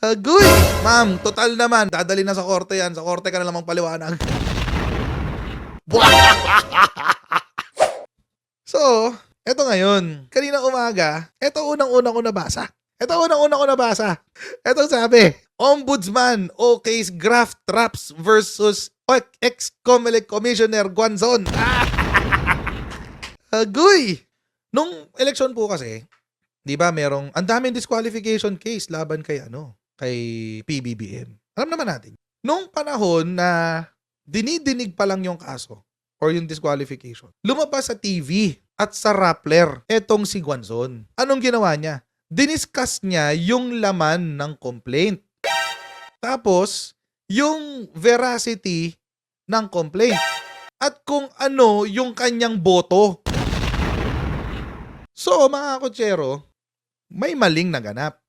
Agoy! Ma'am, total naman. Dadali na sa korte yan. Sa korte ka na lamang paliwanag. So, eto ngayon. Kanina umaga, eto unang-unang ko nabasa. Eto sabi, Ombudsman o case graft traps versus ex-Comelec Commissioner Guanzon. Agoy! Nung eleksyon po kasi, di ba merong, ang daming disqualification case laban kay PBBM. Alam naman natin. Nung panahon na dinidinig pa lang yung kaso or yung disqualification, lumabas sa TV at sa Rappler etong si Guanzon. Anong ginawa niya? Diniscuss niya yung laman ng complaint. Tapos, yung veracity ng complaint. At kung ano yung kanyang boto. So, mga kutsero, may maling naganap.